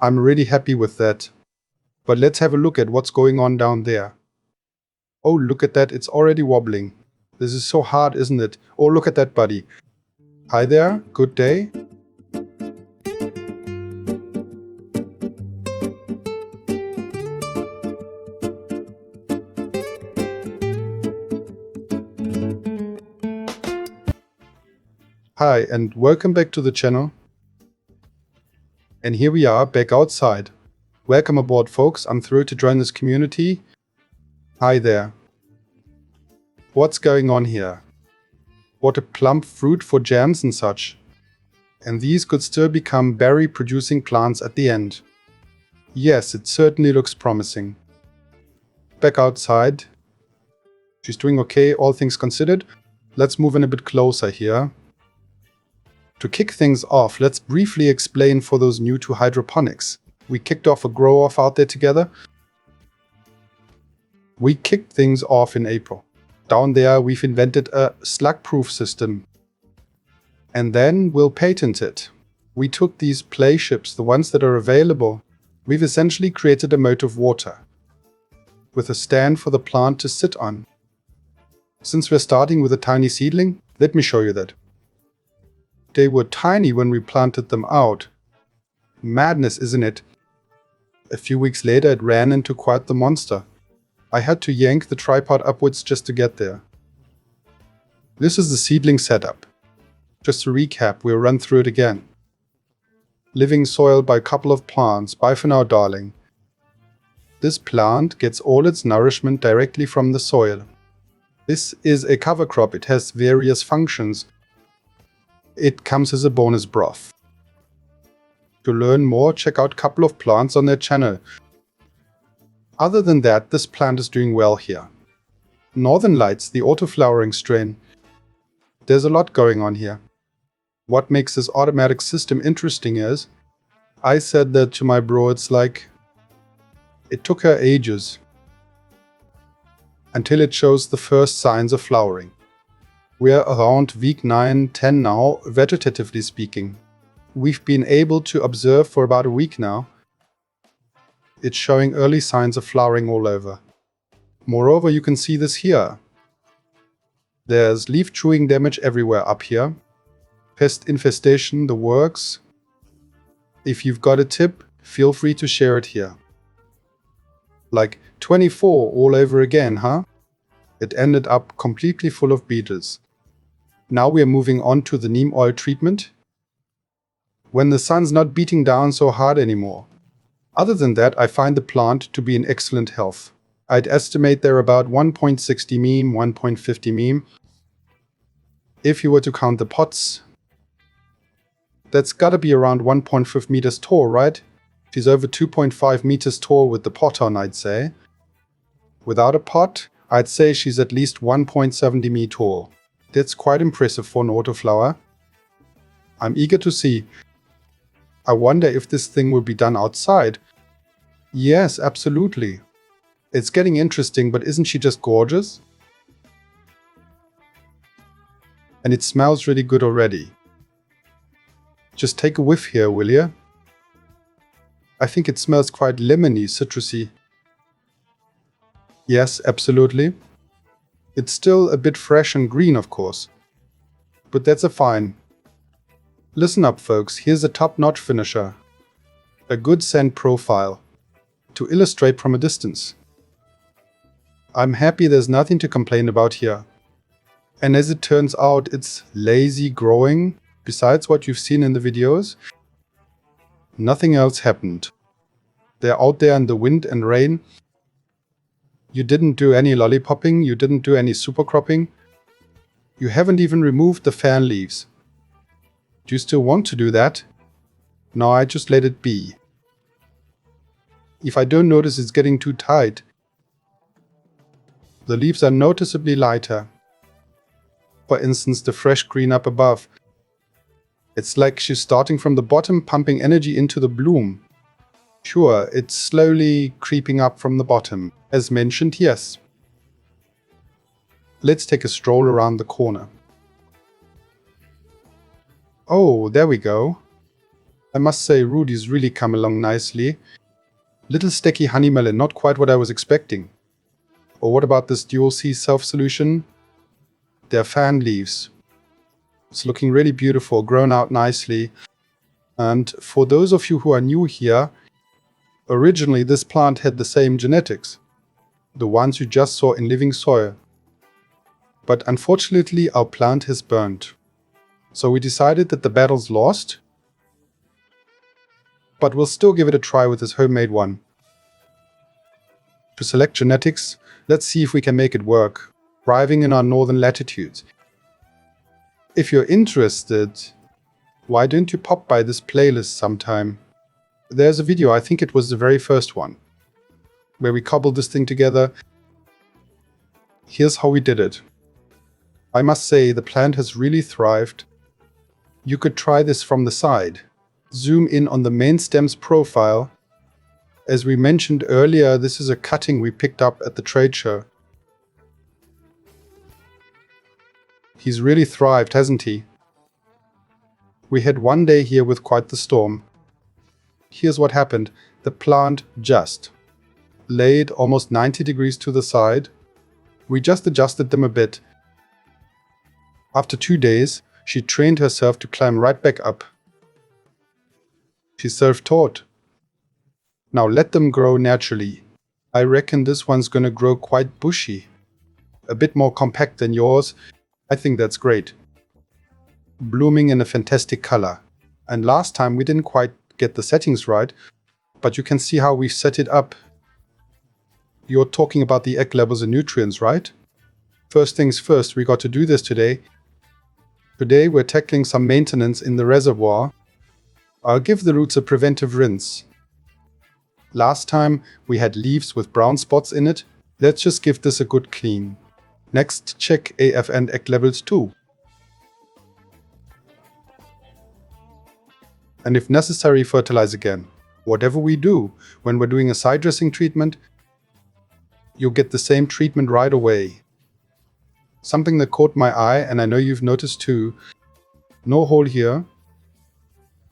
I'm really happy with that. But let's have a look at what's going on down there. Oh, look at that, it's already wobbling. This is so hard, isn't it? Oh, look at that, buddy. Hi there, good day. Hi, and welcome back to the channel. And here we are, back outside. Welcome aboard, folks. I'm thrilled to join this community. Hi there. What's going on here? What a plump fruit for jams and such. And these could still become berry-producing plants at the end. Yes, it certainly looks promising. Back outside. She's doing okay, all things considered. Let's move in a bit closer here. To kick things off, let's briefly explain for those new to hydroponics. We kicked off a grow-off out there together. We kicked things off in April. Down there, we've invented a slug-proof system. And then we'll patent it. We took these play ships, the ones that are available. We've essentially created a moat of water with a stand for the plant to sit on. Since we're starting with a tiny seedling, let me show you that. They were tiny when we planted them out. Madness, isn't it? A few weeks later, it ran into quite the monster. I had to yank the tripod upwards just to get there. This is the seedling setup. Just to recap, we'll run through it again. Living soil by a couple of plants. Bye for now, darling. This plant gets all its nourishment directly from the soil. This is a cover crop. It has various functions. It comes as a bonus broth. To learn more, check out a couple of plants on their channel. Other than that, this plant is doing well here. Northern Lights, the auto-flowering strain. There's a lot going on here. What makes this automatic system interesting is, I said that to my bro, it's like, it took her ages until it shows the first signs of flowering. We're around week 9-10 now, vegetatively speaking. We've been able to observe for about a week now. It's showing early signs of flowering all over. Moreover, you can see this here. There's leaf chewing damage everywhere up here. Pest infestation, the works. If you've got a tip, feel free to share it here. Like 24 all over again, huh? It ended up completely full of beetles. Now we are moving on to the neem oil treatment. When the sun's not beating down so hard anymore. Other than that, I find the plant to be in excellent health. I'd estimate they're about 1.60 meem, 1.50 meem. If you were to count the pots, that's gotta be around 1.5 meters tall, right? She's over 2.5 meters tall with the pot on, I'd say. Without a pot, I'd say she's at least 1.70 meters tall. That's quite impressive for an autoflower. I'm eager to see. I wonder if this thing will be done outside. Yes, absolutely. It's getting interesting, but isn't she just gorgeous? And it smells really good already. Just take a whiff here, will ya? I think it smells quite lemony, citrusy. Yes, absolutely. It's still a bit fresh and green, of course. But that's a fine. Listen up, folks, here's a top-notch finisher. A good scent profile. To illustrate from a distance. I'm happy there's nothing to complain about here. And as it turns out, it's lazy growing. Besides what you've seen in the videos, nothing else happened. They're out there in the wind and rain. You didn't do any lollipopping, you didn't do any supercropping. You haven't even removed the fan leaves. Do you still want to do that? No, I just let it be. If I don't notice it's getting too tight, the leaves are noticeably lighter. For instance, the fresh green up above. It's like she's starting from the bottom, pumping energy into the bloom. Sure, it's slowly creeping up from the bottom. As mentioned, yes. Let's take a stroll around the corner. Oh, there we go. I must say, Rudy's really come along nicely. Little sticky honey melon, not quite what I was expecting. Or what about this DWC self-solution? They're fan leaves. It's looking really beautiful, grown out nicely. And for those of you who are new here, originally this plant had the same genetics, the ones you just saw in living soil. But unfortunately our plant has burnt. So we decided that the battle's lost, but we'll still give it a try with this homemade one. To select genetics, let's see if we can make it work, thriving in our northern latitudes. If you're interested, why don't you pop by this playlist sometime? There's a video, I think it was the very first one, where we cobbled this thing together. Here's how we did it. I must say, the plant has really thrived. You could try this from the side. Zoom in on the main stem's profile. As we mentioned earlier, this is a cutting we picked up at the trade show. He's really thrived, hasn't he? We had one day here with quite the storm. Here's what happened. The plant just laid almost 90 degrees to the side. We just adjusted them a bit. After 2 days, she trained herself to climb right back up. She's self-taught. Now let them grow naturally. I reckon this one's gonna grow quite bushy. A bit more compact than yours. I think that's great. Blooming in a fantastic color. And last time we didn't quite get the settings right, but you can see how we set it up. You're talking about the egg levels and nutrients, right? First things first, we got to do this today. Today we're tackling some maintenance in the reservoir. I'll give the roots a preventive rinse. Last time we had leaves with brown spots in it. Let's just give this a good clean. Next, check AF and egg levels too. And if necessary, fertilize again. Whatever we do, when we're doing a side dressing treatment, you'll get the same treatment right away. Something that caught my eye, and I know you've noticed too, no hole here,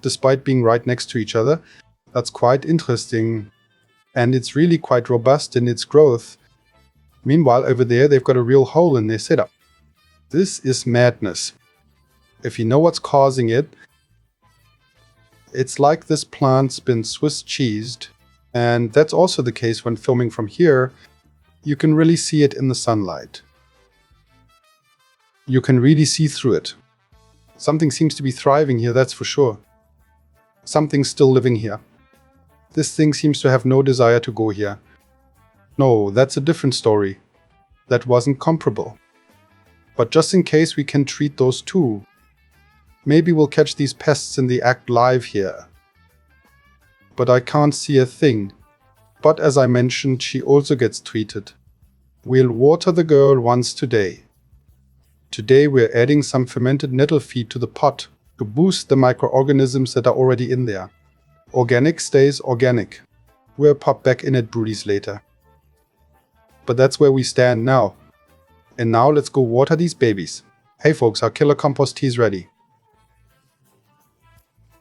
despite being right next to each other. That's quite interesting, and it's really quite robust in its growth. Meanwhile, over there, they've got a real hole in their setup. This is madness. If you know what's causing it, it's like this plant's been Swiss cheesed, and that's also the case when filming from here. You can really see it in the sunlight. You can really see through it. Something seems to be thriving here, that's for sure. Something's still living here. This thing seems to have no desire to go here. No, that's a different story. That wasn't comparable. But just in case we can treat those too. Maybe we'll catch these pests in the act live here. But I can't see a thing. But as I mentioned, she also gets treated. We'll water the girl once today. Today we're adding some fermented nettle feed to the pot to boost the microorganisms that are already in there. Organic stays organic. We'll pop back in at Broodies later. But that's where we stand now. And now let's go water these babies. Hey folks, our killer compost tea is ready.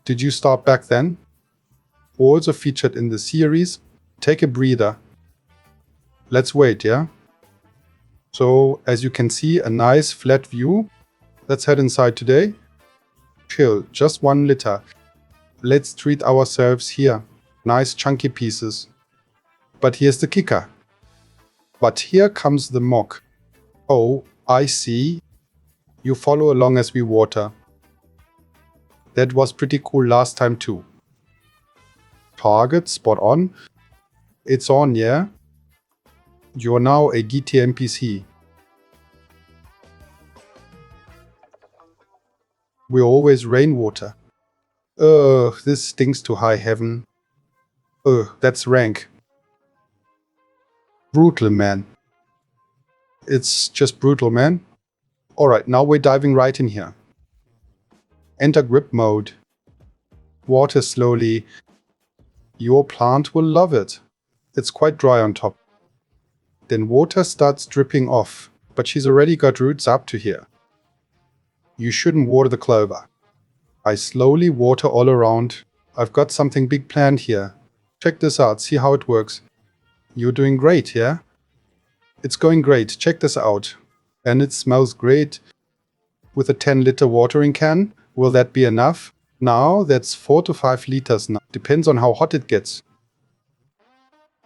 Did you start back then? Also featured in the series, take a breather. Let's wait, yeah? So, as you can see, a nice flat view. Let's head inside today. Chill, just 1 liter. Let's treat ourselves here. Nice chunky pieces. But here's the kicker. But here comes the mock. Oh, I see. You follow along as we water. That was pretty cool last time too. Target, spot on. It's on, yeah? You're now a DTMPC. We always rainwater. Ugh, this stinks to high heaven. Ugh, that's rank. Brutal, man. It's just brutal, man. Alright, now we're diving right in here. Enter grip mode. Water slowly. Your plant will love it. It's quite dry on top. Then water starts dripping off, but she's already got roots up to here. You shouldn't water the clover. I slowly water all around. I've got something big planned here. Check this out, see how it works. You're doing great, yeah? It's going great, check this out. And it smells great. With a 10-liter watering can, will that be enough? Now that's 4 to 5 liters now. Depends on how hot it gets.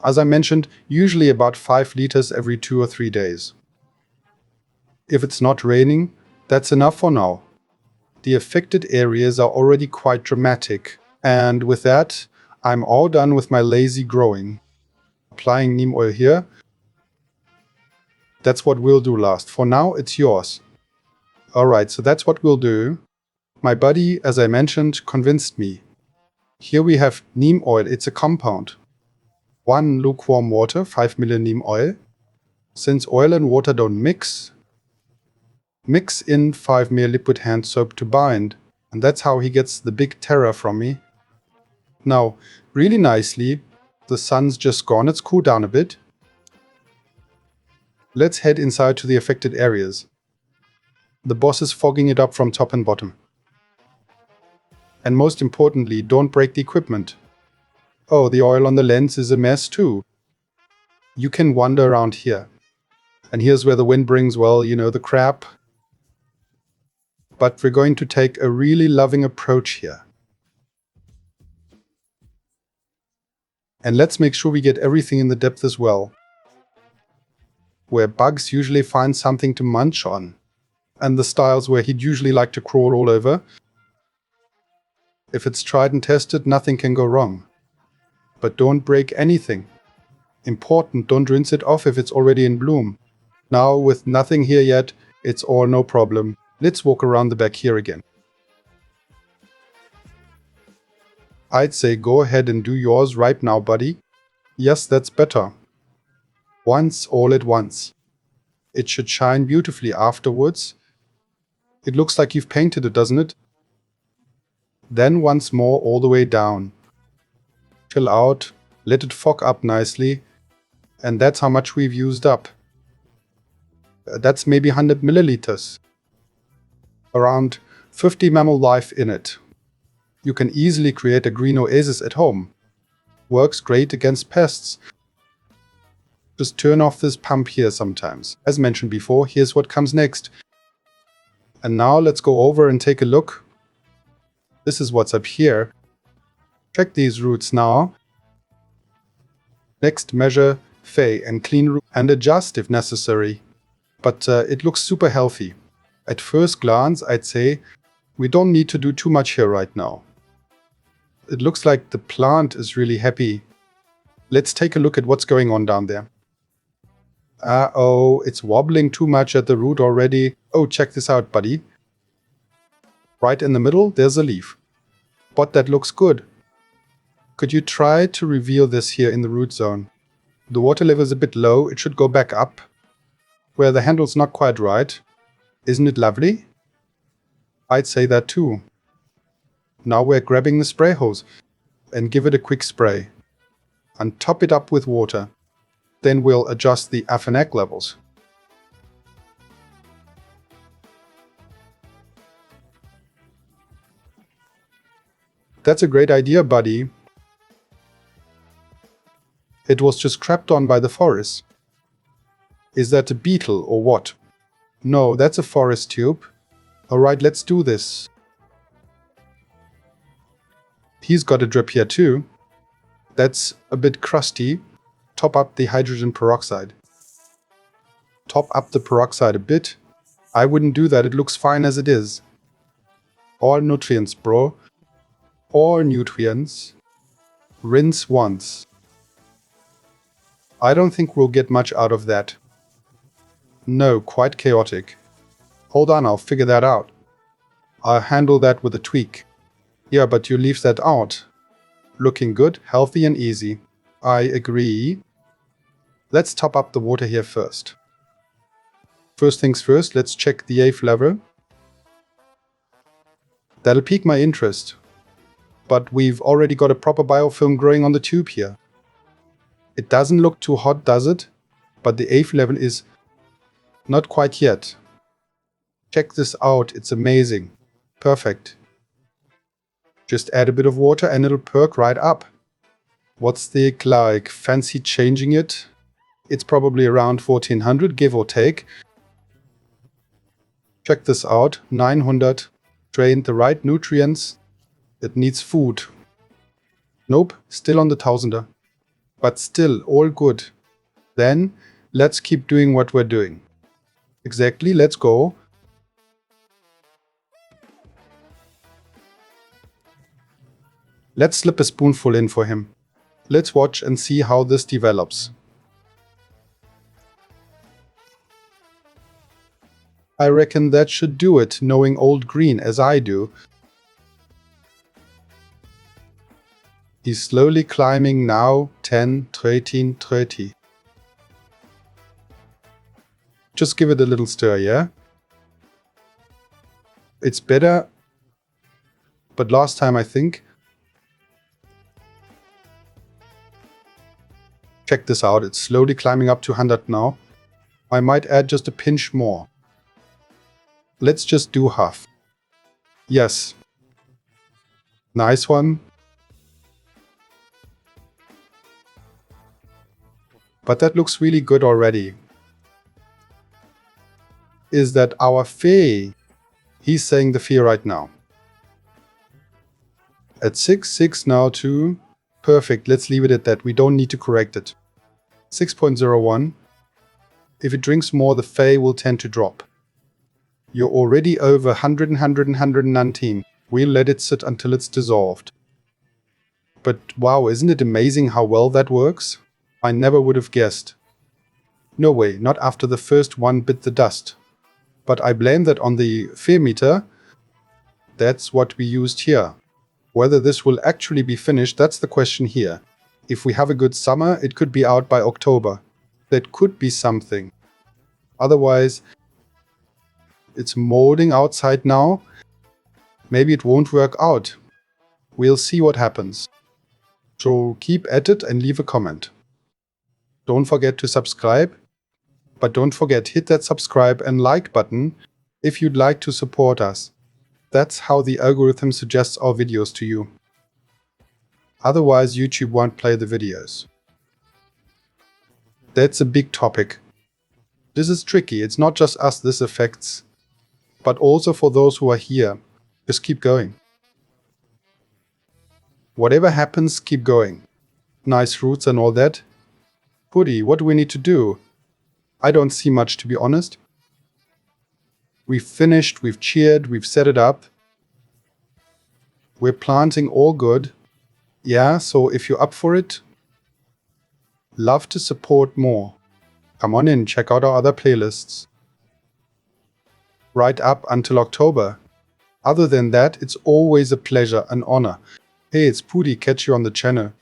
As I mentioned, usually about 5 liters every 2 or 3 days. If it's not raining, that's enough for now. The affected areas are already quite dramatic. And with that, I'm all done with my lazy growing. Applying neem oil here. That's what we'll do last. For now, it's yours. Alright, so that's what we'll do. My buddy, as I mentioned, convinced me. Here we have neem oil. It's a compound. 1 lukewarm water, 5 ml neem oil. Since oil and water don't mix in 5 ml liquid hand soap to bind. And that's how he gets the big terror from me. Now, really nicely, the sun's just gone. It's cooled down a bit. Let's head inside to the affected areas. The boss is fogging it up from top and bottom. And most importantly, don't break the equipment. Oh, the oil on the lens is a mess too. You can wander around here. And here's where the wind brings, well, you know, the crap. But we're going to take a really loving approach here. And let's make sure we get everything in the depth as well. Where bugs usually find something to munch on. And the styles where he'd usually like to crawl all over. If it's tried and tested, nothing can go wrong. But don't break anything. Important, don't rinse it off if it's already in bloom. Now, with nothing here yet, it's all no problem. Let's walk around the back here again. I'd say go ahead and do yours right now, buddy. Yes, that's better. Once, all at once. It should shine beautifully afterwards. It looks like you've painted it, doesn't it? Then once more all the way down. Chill out, let it fog up nicely, and that's how much we've used up. That's maybe 100 milliliters. Around 50 mammal life in it. You can easily create a green oasis at home. Works great against pests. Just turn off this pump here sometimes. As mentioned before, here's what comes next. And now let's go over and take a look. This is what's up here. Check these roots now. Next, measure, fay, and clean root and adjust if necessary. But it looks super healthy. At first glance, I'd say we don't need to do too much here right now. It looks like the plant is really happy. Let's take a look at what's going on down there. Uh-oh, it's wobbling too much at the root already. Oh, check this out, buddy. Right in the middle, there's a leaf. But that looks good. Could you try to reveal this here in the root zone? The water level is a bit low, it should go back up. Where the handle's not quite right. Isn't it lovely? I'd say that too. Now we're grabbing the spray hose and give it a quick spray. And top it up with water. Then we'll adjust the Afanac levels. That's a great idea, buddy. It was just crapped on by the forest. Is that a beetle or what? No, that's a forest tube. Alright, let's do this. He's got a drip here too. That's a bit crusty. Top up the hydrogen peroxide. Top up the peroxide a bit. I wouldn't do that, it looks fine as it is. All nutrients, bro. All nutrients. Rinse once. I don't think we'll get much out of that. No, quite chaotic. Hold on, I'll figure that out. I'll handle that with a tweak. Yeah, but you leave that out. Looking good, healthy and easy. I agree. Let's top up the water here first. First things first, let's check the AF level. That'll pique my interest. But we've already got a proper biofilm growing on the tube here. It doesn't look too hot, does it? But the AF level is not quite yet. Check this out, it's amazing. Perfect. Just add a bit of water and it'll perk right up. What's the like fancy changing it? It's probably around 1400, give or take. Check this out, 900. Drained the right nutrients. It needs food. Nope, still on the 1000er. But still, all good. Then, let's keep doing what we're doing. Exactly, let's go. Let's slip a spoonful in for him. Let's watch and see how this develops. I reckon that should do it, knowing old green as I do. He's slowly climbing now, 10, 13, 30. Just give it a little stir, yeah? It's better, but last time I think. Check this out, it's slowly climbing up to 100 now. I might add just a pinch more. Let's just do half. Yes. Nice one. But that looks really good already. Is that our fee? He's saying the fee right now. At 6, 6 now too. Perfect, let's leave it at that. We don't need to correct it. 6.01. If it drinks more, the fee will tend to drop. You're already over 100, 100, 119. We'll let it sit until it's dissolved. But wow, isn't it amazing how well that works? I never would have guessed. No way, not after the first one bit the dust. But I blame that on the fear meter. That's what we used here. Whether this will actually be finished, that's the question here. If we have a good summer, it could be out by October. That could be something. Otherwise, it's molding outside now. Maybe it won't work out. We'll see what happens. So keep at it and leave a comment. Don't forget to subscribe. But don't forget, hit that subscribe and like button if you'd like to support us. That's how the algorithm suggests our videos to you. Otherwise, YouTube won't play the videos. That's a big topic. This is tricky. It's not just us this affects, but also for those who are here. Just keep going. Whatever happens, keep going. Nice roots and all that. Putty, what do we need to do? I don't see much, to be honest. We've finished, we've cheered, we've set it up. We're planting all good. Yeah, so if you're up for it, love to support more. Come on in, check out our other playlists. Right up until October. Other than that, it's always a pleasure, an honor. Hey, it's Pudi, catch you on the channel.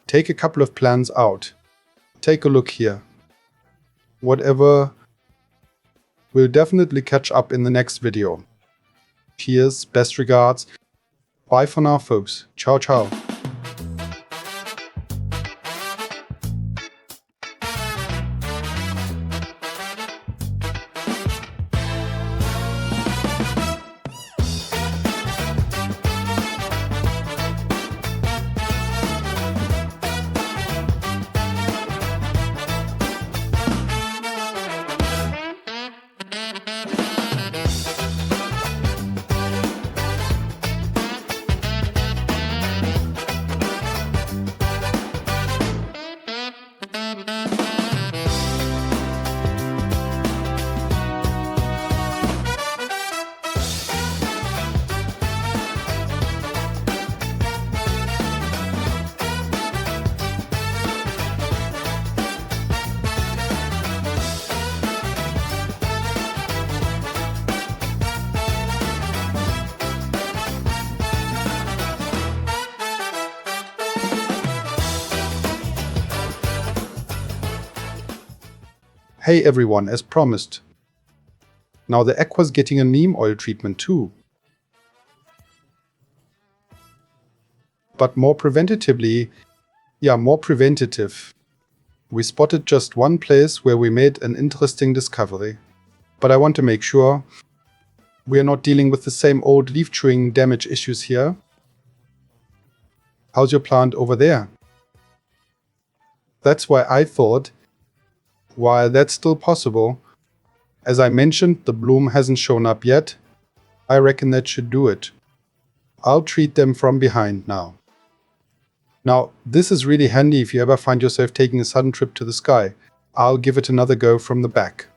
Take a couple of plans out. Take a look here. Whatever, we'll definitely catch up in the next video. Cheers, best regards. Bye for now, folks. Ciao, ciao. Hey everyone, as promised. Now the aqua's getting a neem oil treatment too. But more preventatively, more preventative. We spotted just one place where we made an interesting discovery. But I want to make sure We are not dealing with the same old leaf chewing damage issues here. How's your plant over there? That's why I thought, while that's still possible, as I mentioned, the bloom hasn't shown up yet, I reckon that should do it. I'll treat them from behind now. Now, this is really handy if you ever find yourself taking a sudden trip to the sky. I'll give it another go from the back.